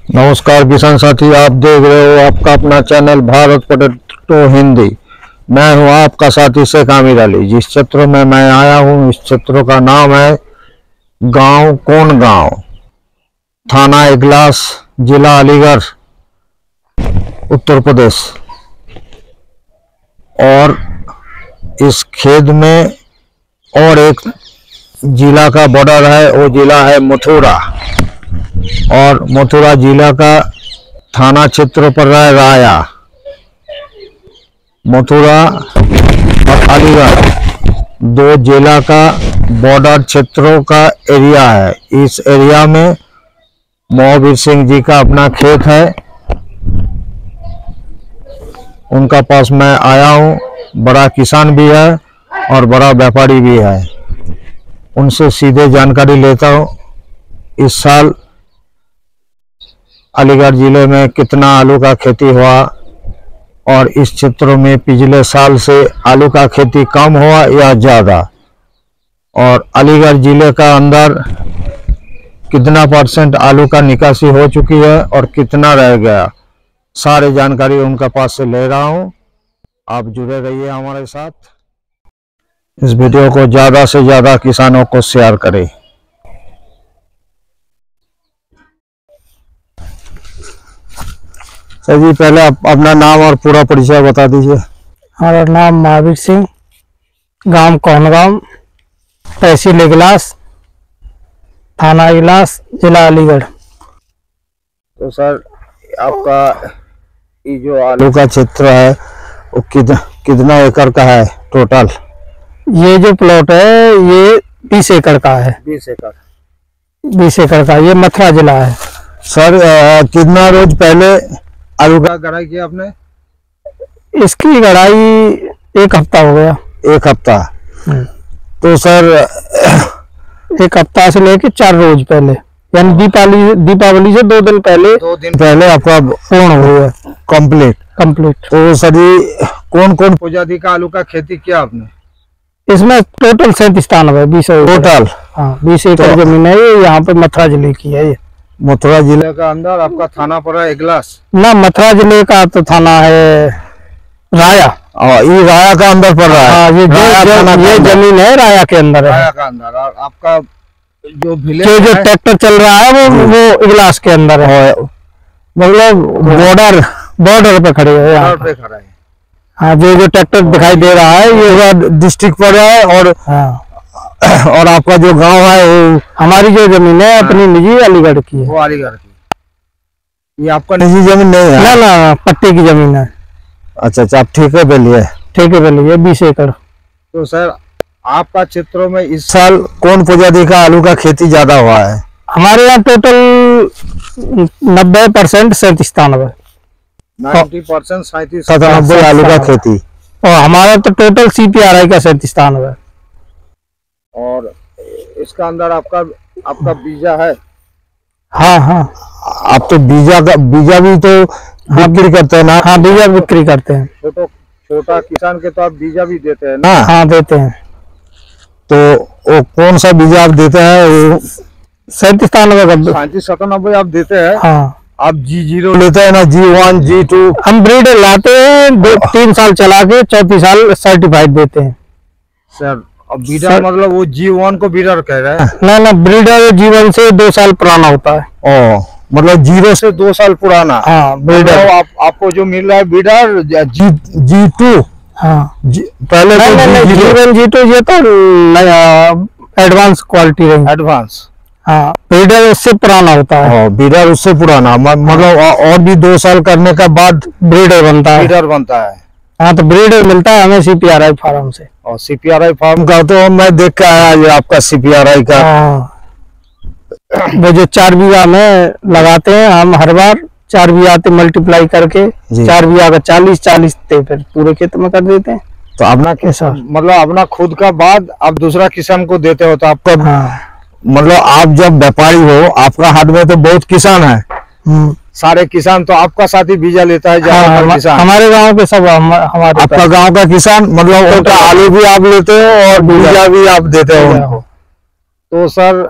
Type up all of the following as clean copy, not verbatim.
नमस्कार किसान साथी, आप देख रहे हो आपका अपना चैनल भारत पोटैटो हिंदी। मैं हूं आपका साथी शेख आमिर अली। जिस क्षेत्र में मैं आया हूं, इस क्षेत्र का नाम है गांव कौन गांव, थाना इगलास, जिला अलीगढ़, उत्तर प्रदेश। और इस खेत में और एक जिला का बॉर्डर है, वो जिला है मथुरा। और मथुरा जिला का थाना क्षेत्र पर है राया। मथुरा और अलीगढ़ दो जिला का बॉर्डर क्षेत्रों का एरिया है। इस एरिया में महावीर सिंह जी का अपना खेत है, उनका पास मैं आया हूँ। बड़ा किसान भी है और बड़ा व्यापारी भी है, उनसे सीधे जानकारी लेता हूँ। इस साल अलीगढ़ जिले में कितना आलू का खेती हुआ और इस क्षेत्र में पिछले साल से आलू का खेती कम हुआ या ज़्यादा, और अलीगढ़ जिले का अंदर कितना % आलू का निकासी हो चुकी है और कितना रह गया, सारी जानकारी उनके पास से ले रहा हूं। आप जुड़े रहिए हमारे साथ। इस वीडियो को ज़्यादा से ज़्यादा किसानों को शेयर करें। सर जी, पहले आप अपना नाम और पूरा परिचय बता दीजिए। हमारा नाम महावीर सिंह, गांव कौनगांव, तहसील इगलास, थाना इगलास, जिला अलीगढ़। तो सर, आपका ये जो आलू का क्षेत्र है वो कितना एकड़ का है टोटल? ये जो प्लॉट है ये 20 एकड़ का है। 20 एकड़। 20 एकड़ का, ये मथुरा जिला है। सर, कितना रोज पहले आलू का गड़ाई किया आपने? इसकी गड़ाई 1 हफ्ता हो गया। 1 हफ्ता। तो सर, 1 हफ्ता से लेके 4 रोज पहले, यानी दीपावली से 2 दिन पहले। 2 दिन पहले आपका पूर्ण हो गया, कंप्लीट। तो सर जी, कौन कौन प्रजाति का आलू का खेती किया आपने? इसमें टोटल 37 20 टोटल। हाँ, 20 एकड़ जमीन है। ये यहाँ पे मथुरा जिले की है। ये मथुरा जिले का अंदर आपका थाना पड़ा है इगलास ना? मथुरा जिले का तो थाना है राया। ये राया का अंदर पड़ रहा है। हाँ, ये जमीन है राया के अंदर है। राया का अंदर। और आपका जो विलेज जो ट्रैक्टर चल रहा है वो इगलास के अंदर है, मतलब बॉर्डर पे खड़े है। यहाँ पे खड़ा है। हाँ, जो ट्रैक्टर दिखाई दे रहा है ये डिस्ट्रिक्ट पर है। और हाँ, और आपका जो गांव है वो हमारी जो जमीन है अपनी निजी अलीगढ़ की है। वो अलीगढ़ की। ये आपका निजी जमीन नहीं है? ना, पट्टे की जमीन है। अच्छा, आप ठेके पे लिए? ठेके पे लिए 20 एकड़। तो सर, आपका क्षेत्रों में इस साल कौन प्रजाति का आलू का खेती ज्यादा हुआ है? हमारे यहाँ टोटल 90% 97 97 आलू का खेती। और हमारा तो टोटल CPRI का 97। और इसका अंदर आपका बीजा है? हाँ, आप तो बीजा भी तो बिक्री करते हैं ना? हाँ, बीजा बिक्री करते हैं। छोटा किसान के तो आप बीजा भी देते हैं ना? हाँ, देते हैं। तो वो कौन सा बीजा आप देते हैं? 97 आप देते हैं? हाँ। आप G0 लेते हैं ना? G1 G2 हम ब्रीडर लाते हैं, 2-3 साल चला के 4 साल सर्टिफाइड देते हैं सर। अब बीडर मतलब वो G1 को बीडर कह रहे हैं? ना, ब्रीडर जीवन से 2 साल पुराना होता है। मतलब 0 से 2 साल पुराना। हाँ, ब्रीडर। आपको जो मिल रहा है बीडर G2। हाँ, पहले G1 G2 ये तो एडवांस क्वालिटी रहेगी। एडवांस। हाँ, ब्रीडर उससे पुराना होता है। बीडर उससे पुराना, मतलब और भी 2 साल करने के बाद ब्रीडर बनता है। हाँ, तो ब्रीडर मिलता है हमें CPRI फार्म से। और CPRI फार्म का तो मैं देख के आया, ये आपका CPRI का। वो जो 4 बीघा में लगाते हैं हम, हर बार 4 बीघा से मल्टीप्लाई करके 4 बीघा का 40 फिर पूरे खेत में कर देते हैं। तो अपना कैसा, मतलब अपना खुद का बाद आप दूसरा किसान को देते हो? तो आपका मतलब आप जब व्यापारी हो, आपका हाथ में तो बहुत किसान है, सारे किसान तो आपका साथ ही बीजा लेता है? किसान हमारे गांव के सब हमारे। आपका गांव का किसान, मतलब उनका आलू भी आप लेते हो और बीजा भी आप देते हो? तो सर,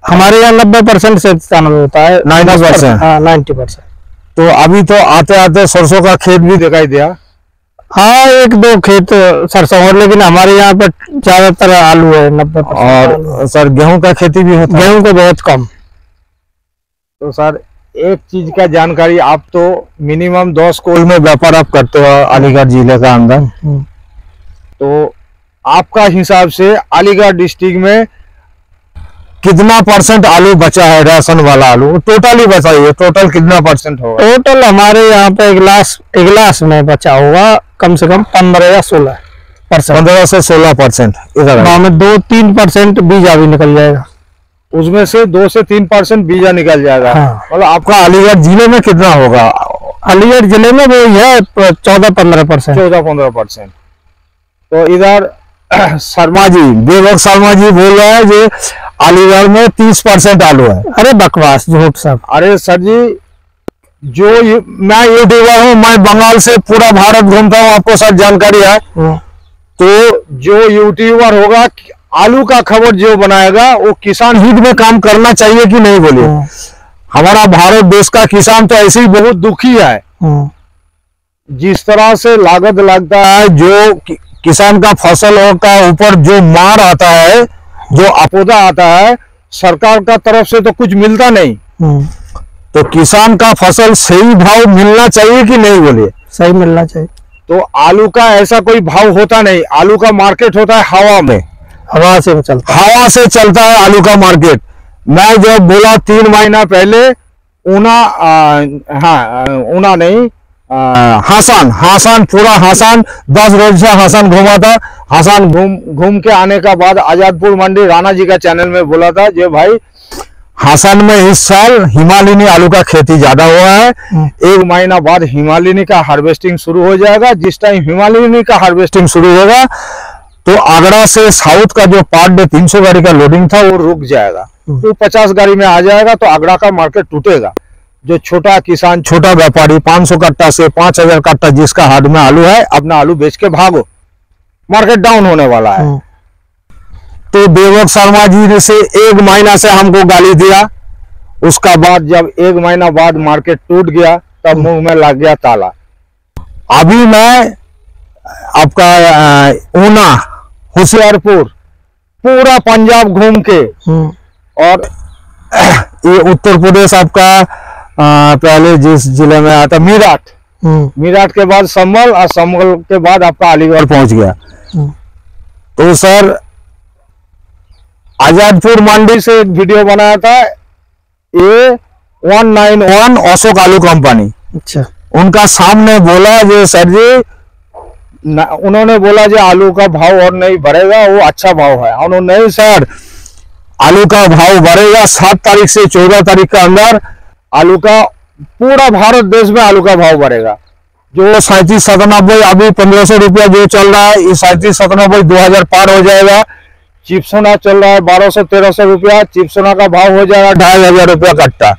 हमारे यहाँ 90% से चावल होता है। 90%? हाँ 90%। तो अभी तो आते आते सरसों का खेत भी दिखाई दिया। हाँ 1-2 खेत सरसों और, लेकिन हमारे यहाँ पर ज्यादातर आलू है 90%। और सर गेहूं का खेती भी होता है? गेहूं को बहुत कम। तो सर एक चीज का जानकारी, आप तो मिनिमम 10 कोल में व्यापार आप करते हो अलीगढ़ जिले का अंदर, तो आपका हिसाब से अलीगढ़ डिस्ट्रिक्ट में कितना % आलू बचा है, राशन वाला आलू टोटली बताइए, टोटल कितना % होगा? टोटल हमारे यहाँ पे एक गिलास में बचा होगा कम से कम 15 या 16%। 15 से 16%। इधर में 2-3% बीजा भी निकल जाएगा, उसमें से 2 से 3% बीजा निकल जाएगा। हाँ। मतलब आपका अलीगढ़ जिले में कितना होगा? अलीगढ़ जिले में वो है 14-15%। 14-15%। तो इधर शर्मा जी, देवक शर्मा जी बोल रहे हैं जो अलीगढ़ में 30% आलू है। अरे बकवास, झूठ सब। अरे सर जी, मैं यूट्यूबर हूँ, मैं बंगाल से पूरा भारत घूमता हूँ, आपको सब जानकारी है। तो जो यूट्यूबर होगा आलू का खबर जो बनाएगा वो किसान हित में काम करना चाहिए कि नहीं, बोलिए? हमारा भारत देश का किसान तो ऐसे ही बहुत दुखी है। जिस तरह से लागत लगता है, जो किसान का फसल का ऊपर जो मार आता है, जो आपदा आता है, सरकार का तरफ से तो कुछ मिलता नहीं। तो किसान का फसल सही भाव मिलना चाहिए कि नहीं, बोलिए? सही मिलना चाहिए। तो आलू का ऐसा कोई भाव होता नहीं, आलू का मार्केट होता है हवा में, हवा से चलता है। हवा से चलता है आलू का मार्केट। मैं जब बोला 3 महीना पहले ऊना नहीं, हासान पूरा हासान 10 रोज से हासान घूमा था। हासान घूम के आने का बाद आजादपुर मंडी राणा जी का चैनल में बोला था जो भाई हासान में इस साल हिमालयनी आलू का खेती ज्यादा हुआ है। 1 महीना बाद हिमालयनी का हार्वेस्टिंग शुरू हो जाएगा। जिस टाइम हिमालयनी का हार्वेस्टिंग शुरू होगा तो आगरा से साउथ का जो पार्ट डे 300 गाड़ी का लोडिंग था वो रुक जाएगा, तो 50 गाड़ी में आ जाएगा, तो आगरा का मार्केट टूटेगा। जो छोटा किसान, छोटा व्यापारी 500 कट्टा से 5000 कट्टा जिसका हाथ में आलू है, अपना आलू बेच के भागो, मार्केट डाउन होने वाला है। तो देवक शर्मा जी ने से 1 महीना से हमको गाली दिया, उसका बाद जब 1 महीना बाद मार्केट टूट गया तब मुंह में लग गया ताला। अभी मैं आपका ऊना, होशियारपुर, पूरा पंजाब घूम के, और ये उत्तर प्रदेश आपका पहले जिस जिले में आता मीरठ, मीरठ के बाद संभल, और संभल के बाद आपका अलीगढ़ पहुंच गया। तो सर आजादपुर मंडी से एक वीडियो बनाया था, ये 191 अशोक आलू कंपनी। अच्छा। उनका सामने बोला जो सर जी, उन्होंने बोला जो आलू का भाव और नहीं बढ़ेगा, वो अच्छा भाव है। उन्होंने नहीं सर, आलू का भाव बढ़ेगा 7 तारीख से 14 तारीख के अंदर आलू का, पूरा भारत देश में आलू का भाव बढ़ेगा। जो 37-97 अभी 1500 रुपया जो चल रहा है, ये 37-97 2000 पार हो जाएगा। चिपसोना चल रहा है 1200-1300 रुपया, चिपसोना का भाव हो जाएगा 2500 रुपया कट्टा।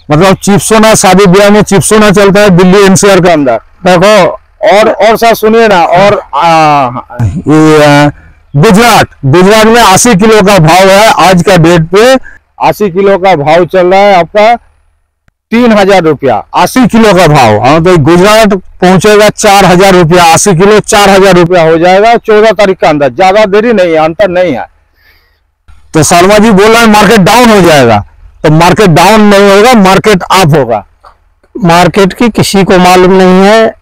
मतलब चिपसोना, शादी ब्याह में चिपसोना चलता है दिल्ली एनसीआर के अंदर, देखो। और सर सुनिए ना, और गुजरात में 80 किलो का भाव है आज का डेट पे। 80 किलो का भाव चल रहा है आपका 3000 रुपया, 80 किलो का भाव। हाँ, तो गुजरात पहुंचेगा 4000 रुपया, 80 किलो 4000 रुपया हो जाएगा 14 तारीख के अंदर। ज्यादा देरी नहीं है, अंतर नहीं है। तो शर्मा जी बोल रहे हैं मार्केट डाउन हो जाएगा, तो मार्केट डाउन नहीं होगा, मार्केट अप होगा। मार्केट की किसी को मालूम नहीं है।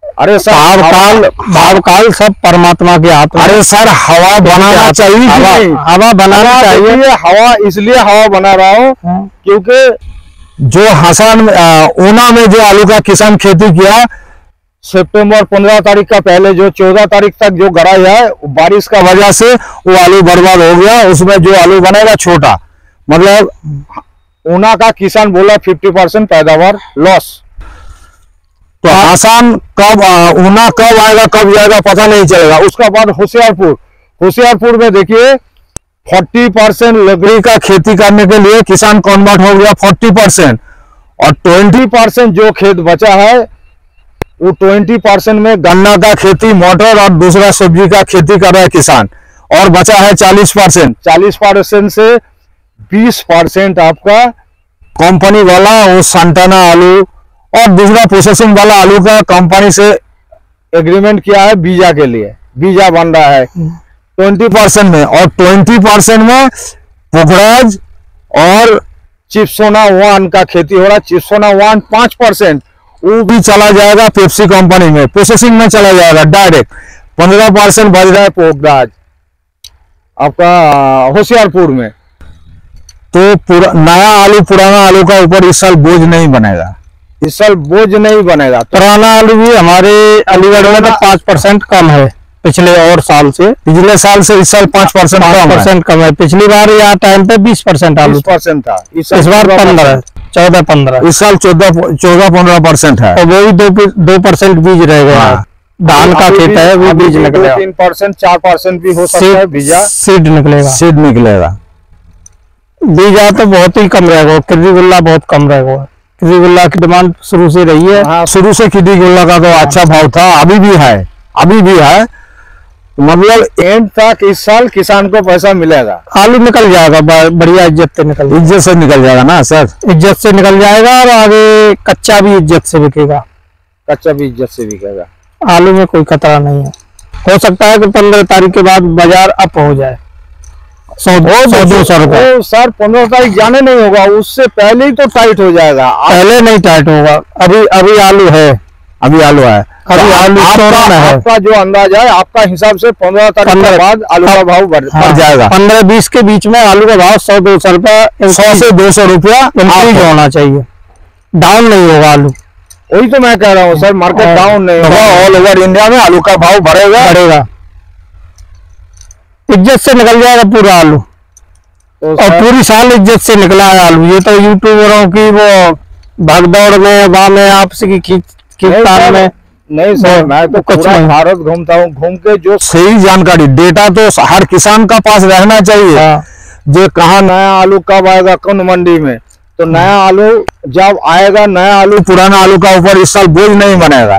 अरे सर, भाव काल सब परमात्मा के हाथ में। अरे सर, हवा बनाना चाहिए, हवा बनाना चाहिए। हवा इसलिए हवा बना रहा हूँ क्योंकि जो हासान ऊना में जो आलू का किसान खेती किया, सितंबर 15 तारीख का पहले जो 14 तारीख तक जो गड़ाई है, बारिश का वजह से वो आलू बर्बाद हो गया। उसमें जो आलू बनेगा छोटा, मतलब ऊना का किसान बोला 50% पैदावार लॉस। तो हासान कब, ऊना कब आएगा कब जाएगा पता नहीं चलेगा। उसका बाद होशियारपुर में देखिए 40% लकड़ी का खेती करने के लिए किसान कन्वर्ट हो गया 40%, और 20% जो खेत बचा है वो 20% में गन्ना का खेती, मटर और दूसरा सब्जी का खेती कर रहा है किसान, और बचा है 40%। 40% से 20% आपका कंपनी वाला वो संताना आलू और दूसरा प्रोसेसिंग वाला आलू का कंपनी से एग्रीमेंट किया है बीजा के लिए, बीजा बन रहा है 20% में, और 20% में पोखराज और चिप्सोना 1 का खेती हो रहा है। चिप्सोना 1 5% वो भी चला जाएगा पेप्सी कंपनी में, प्रोसेसिंग में चला जाएगा डायरेक्ट। 15% बच रहा है पोखराज आपका होशियारपुर में। तो नया आलू पुराना आलू का ऊपर इस साल बोझ नहीं बनेगा, इस साल बोझ नहीं बनेगा। पुराना आलू भी हमारे अलीगढ़ में तो 5% कम है पिछले और साल से, पिछले साल से इस साल 5% कम है। पिछली बार यहाँ टाइम पे 20% आलू 20% था, इस बार 14-15, इस साल 14-15% है। और वो भी 2% बीज रह गया। धान का खेत है वो बीज निकलेगा, 3% 4% भी हो सकता है बीजा, सीड निकलेगा। बीजा तो बहुत ही कम रहेगा, किर्री-गुल्ला बहुत कम रहेगा। किर्री-गुल्ला की डिमांड शुरू से रही है। हाँ, शुरू से किर्री-गुल्ला का तो अच्छा भाव था, अभी भी है। मतलब एंड तक इस साल किसान को पैसा मिलेगा, आलू निकल जाएगा बढ़िया, इज्जत से निकल जाएगा ना सर, इज्जत से निकल जाएगा। और आगे कच्चा भी इज्जत से बिकेगा, आलू में कोई खतरा नहीं है। हो सकता है कि 15 तारीख के बाद बाजार अप हो जाए 100-200 रुपए। सर 15 तारीख जाने नहीं होगा, उससे पहले ही तो टाइट हो जाएगा। पहले नहीं टाइट होगा, अभी आलू है, अभी आलू है। आपका जो अंदाजा है, आपका हिसाब से 15 तारीख के बाद आलू का भाव बढ़ जाएगा। 15-20 के बीच में आलू का भाव 100-200 रुपया, 100 से 200 रुपया इंक्रीज होना चाहिए, डाउन नहीं होगा आलू। वही तो मैं कह रहा हूँ सर, मार्केट डाउन नहीं होगा, ऑल ओवर इंडिया में आलू का भाव बढ़ेगा, इज्जत से निकल जाएगा पूरा आलू। तो और पूरी साल इज्जत से निकला है आलू। ये तो यूट्यूबरों की वो भागदौड़ में, वहां में आपसी की खींचतान में नहीं सर, मैं तो पूरा भारत घूमता हूँ, घूम के जो सही जानकारी, डेटा तो हर किसान का पास रहना चाहिए। जो कहाँ नया आलू कब आएगा, कौन मंडी में, तो नया आलू जब आएगा, नया आलू पुराना आलू का ऊपर इस साल बोझ नहीं बनेगा,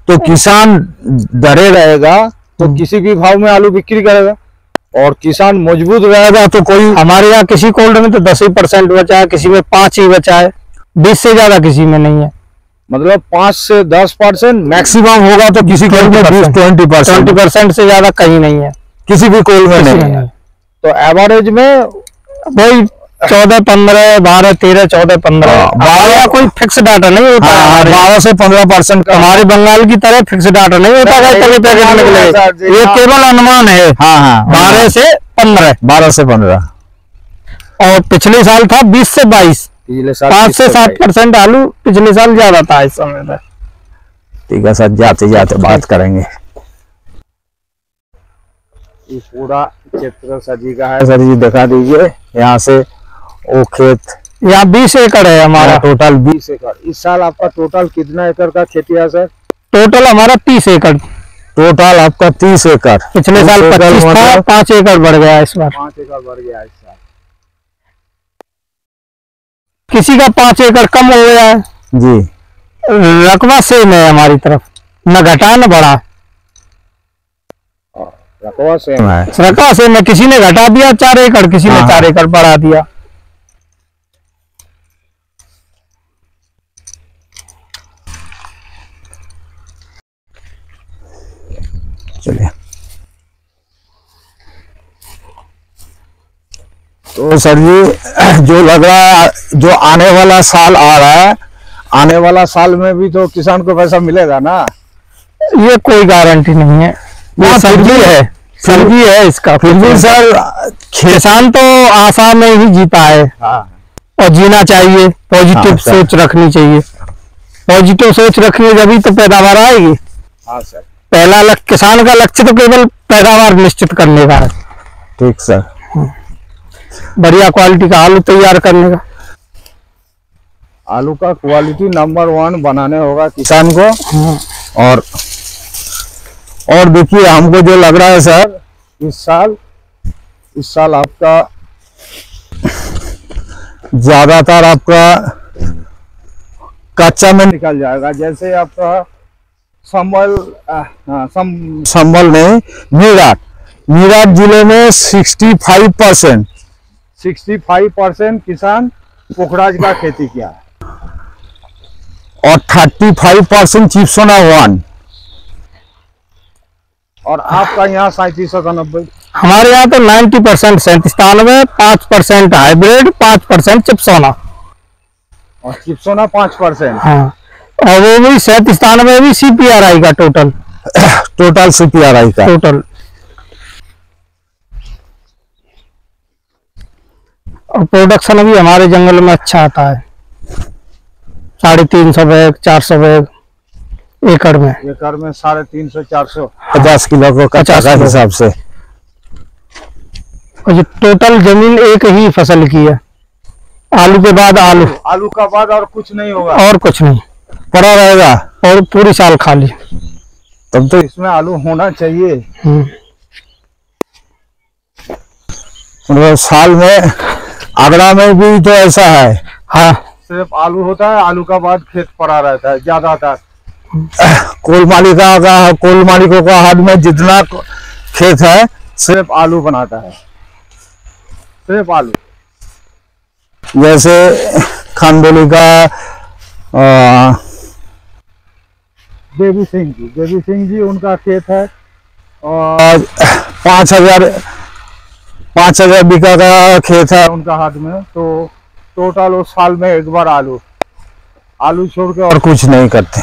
तो किसान डरे रहेगा, तो किसी भी भाव में आलू बिक्री करेगा। और किसान मजबूत रहेगा तो कोई, हमारे यहाँ किसी कोल्ड में तो 10% बचा है, किसी में 5 ही बचा है, 20 से ज्यादा किसी में नहीं है। मतलब 5 से 10% मैक्सिमम होगा, तो किसी कोल में 20% से ज्यादा कहीं नहीं है, किसी भी कोल में नहीं है। तो एवरेज में वही 14, 15, 12, 13, 14, 15, 12 कोई फिक्स डाटा नहीं होता। 12 से 15% का। हमारे बंगाल की तरह फिक्स डाटा नहीं होता है, पैकेट निकले, ये केवल अनुमान है। 12 से 15। और पिछले साल था 20 से 22, 5 से 7% आलू पिछले साल ज्यादा था इस समय पे। ठीक है सर, जाते बात करेंगे। ये पूरा चित्र सर जी का है, सर जी दिखा दीजिए। यहाँ से वो खेत, यहाँ 20 एकड़ है हमारा, टोटल 20 एकड़। इस साल आपका टोटल कितना एकड़ का खेती है सर? टोटल हमारा 30 एकड़। टोटल आपका 30 एकड़। पिछले साल 25 था, 5 एकड़ बढ़ गया इस बार। 5 एकड़ बढ़ गया इस साल। किसी का 5 एकड़ कम हो गया है जी। रकबा सेम है हमारी तरफ, न घटा न बढ़ा, रकबा सेम है। रकबा सेम है, किसी ने घटा दिया 4 एकड़, किसी ने 4 एकड़ बढ़ा दिया। चलिए, तो सर जी जो लग रहा है, जो आने वाला साल आ रहा है, आने वाला साल में भी तो किसान को पैसा मिलेगा ना? ये कोई गारंटी नहीं है, ये सब्जी है इसका। फिर भी सर किसान तो आशा में ही जीता है। और जीना चाहिए, पॉजिटिव सोच रखनी चाहिए। पॉजिटिव सोच रखनी जभी तो पैदावार आएगी। हाँ सर, पहला लक्ष्य, किसान का लक्ष्य तो केवल पैदावार निश्चित करने का है। ठीक सर, बढ़िया क्वालिटी का आलू तैयार करने का। आलू का क्वालिटी नंबर 1 बनाने होगा किसान को। और देखिए, हमको जो लग रहा है सर, इस साल आपका ज्यादातर आपका कच्चा में निकल जाएगा। जैसे आपका संभल में मीरठ जिले में 65% 65% किसान पोखराज का खेती किया है और 35% चिप्सोना 1। और आपका यहाँ 3790। हमारे यहाँ तो 90% 97, 5% हाइब्रिड, 5% चिप्सोना। और चिप्सोना 5%। हाँ, और वो भी 97 भी CPRI का टोटल CPRI का टोटल। और प्रोडक्शन भी हमारे जंगल में अच्छा आता है, 350 बैग 400 बैग एकड़ में। एकड़ में 350 400 50 किलो को कच्चा का हिसाब से। और ये टोटल जमीन एक ही फसल की है, आलू के बाद आलू, आलू का बाद और कुछ नहीं होगा, और कुछ नहीं पड़ा रहेगा और पूरी साल खाली। तब तो इसमें आलू होना चाहिए। मतलब साल में आगरा में भी तो ऐसा है। हाँ, सिर्फ आलू होता है, आलू का बाद खेत पड़ा रहता है ज्यादातर। कोल मालिकों का हाथ में जितना खेत है सिर्फ आलू बनाता है, सिर्फ आलू। जैसे खानदोली का देवी सिंह जी उनका खेत है और 5,000 बीघा का खेत है उनका हाथ में। तो टोटल उस साल में एक बार आलू छोड़ के और कुछ नहीं करते।